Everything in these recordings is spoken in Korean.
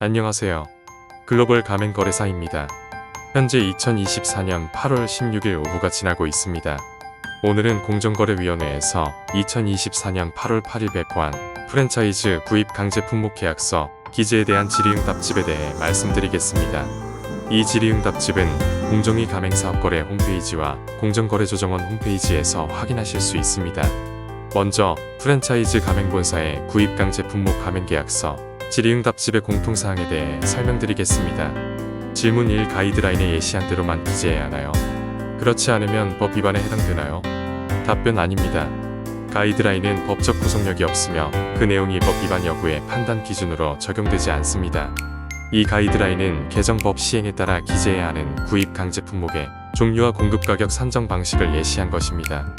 안녕하세요. 글로벌 가맹 거래사입니다. 현재 2024년 8월 16일 오후가 지나고 있습니다. 오늘은 공정거래위원회에서 2024년 8월 8일 배포한 프랜차이즈 구입 강제 품목 계약서 기재에 대한 질의응답집에 대해 말씀드리겠습니다. 이 질의응답집은 공정위 가맹사업거래 홈페이지와 공정거래조정원 홈페이지에서 확인하실 수 있습니다. 먼저 프랜차이즈 가맹본사의 구입 강제 품목 가맹계약서 질의응답집의 공통사항에 대해 설명드리겠습니다. 질문 1. 가이드라인에 예시한 대로만 기재해야 하나요? 그렇지 않으면 법 위반에 해당되나요? 답변 아닙니다. 가이드라인은 법적 구속력이 없으며 그 내용이 법 위반 여부의 판단 기준으로 적용되지 않습니다. 이 가이드라인은 개정법 시행에 따라 기재해야 하는 구입 강제 품목의 종류와 공급 가격 산정 방식을 예시한 것입니다.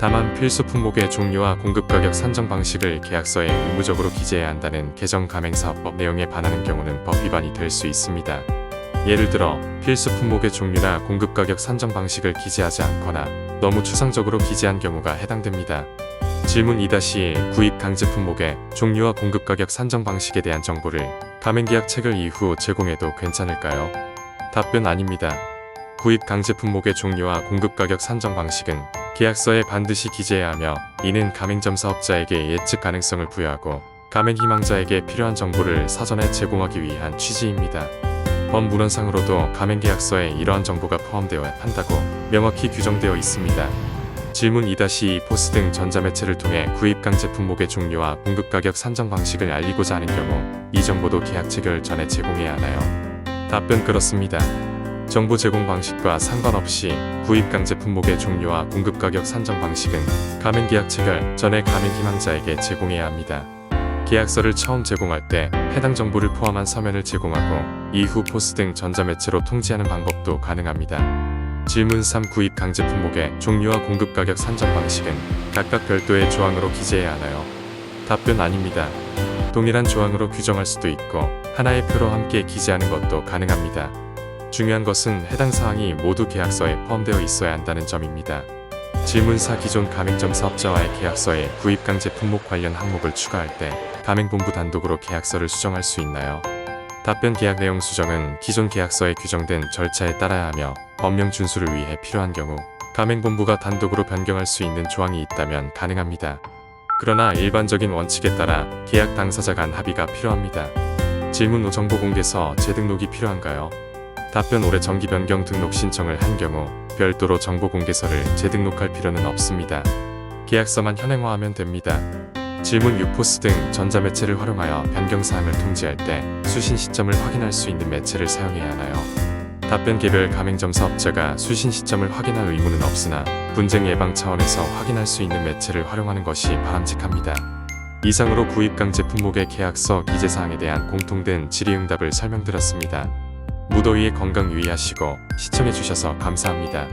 다만 필수 품목의 종류와 공급 가격 산정 방식을 계약서에 의무적으로 기재해야 한다는 개정 가맹사업법 내용에 반하는 경우는 법 위반이 될 수 있습니다. 예를 들어 필수 품목의 종류나 공급 가격 산정 방식을 기재하지 않거나 너무 추상적으로 기재한 경우가 해당됩니다. 질문 2-1 구입 강제 품목의 종류와 공급 가격 산정 방식에 대한 정보를 가맹계약 체결 이후 제공해도 괜찮을까요? 답변 아닙니다. 구입 강제 품목의 종류와 공급 가격 산정 방식은 계약서에 반드시 기재해야 하며 이는 가맹점 사업자에게 예측 가능성을 부여하고 가맹 희망자에게 필요한 정보를 사전에 제공하기 위한 취지입니다. 법문헌상으로도 가맹계약서에 이러한 정보가 포함되어야 한다고 명확히 규정되어 있습니다. 질문 2-2 포스 등 전자매체를 통해 구입 강제 품목의 종류와 공급 가격 산정 방식을 알리고자 하는 경우 이 정보도 계약 체결 전에 제공해야 하나요? 답변 그렇습니다. 정보 제공 방식과 상관없이 구입 강제 품목의 종류와 공급 가격 산정 방식은 가맹계약 체결 전에 가맹 희망자에게 제공해야 합니다. 계약서를 처음 제공할 때 해당 정보를 포함한 서면을 제공하고 이후 포스 등 전자매체로 통지하는 방법도 가능합니다. 질문 3 구입 강제 품목의 종류와 공급 가격 산정 방식은 각각 별도의 조항으로 기재해야 하나요? 답변 아닙니다. 동일한 조항으로 규정할 수도 있고 하나의 표로 함께 기재하는 것도 가능합니다. 중요한 것은 해당 사항이 모두 계약서에 포함되어 있어야 한다는 점입니다. 질문 4 기존 가맹점 사업자와의 계약서에 구입 강제 품목 관련 항목을 추가할 때 가맹본부 단독으로 계약서를 수정할 수 있나요? 답변 계약 내용 수정은 기존 계약서에 규정된 절차에 따라야 하며 법령 준수를 위해 필요한 경우 가맹본부가 단독으로 변경할 수 있는 조항이 있다면 가능합니다. 그러나 일반적인 원칙에 따라 계약 당사자 간 합의가 필요합니다. 질문 5 정보공개서 재등록이 필요한가요? 답변 올해 정기 변경 등록 신청을 한 경우 별도로 정보공개서를 재등록할 필요는 없습니다. 계약서만 현행화하면 됩니다. 질문 6 포스 등 전자매체를 활용하여 변경사항을 통지할 때 수신 시점을 확인할 수 있는 매체를 사용해야 하나요? 답변 개별 가맹점 사업자가 수신 시점을 확인할 의무는 없으나 분쟁 예방 차원에서 확인할 수 있는 매체를 활용하는 것이 바람직합니다. 이상으로 구입 강제 품목의 계약서 기재사항에 대한 공통된 질의응답을 설명드렸습니다. 무더위에 건강 유의하시고 시청해주셔서 감사합니다.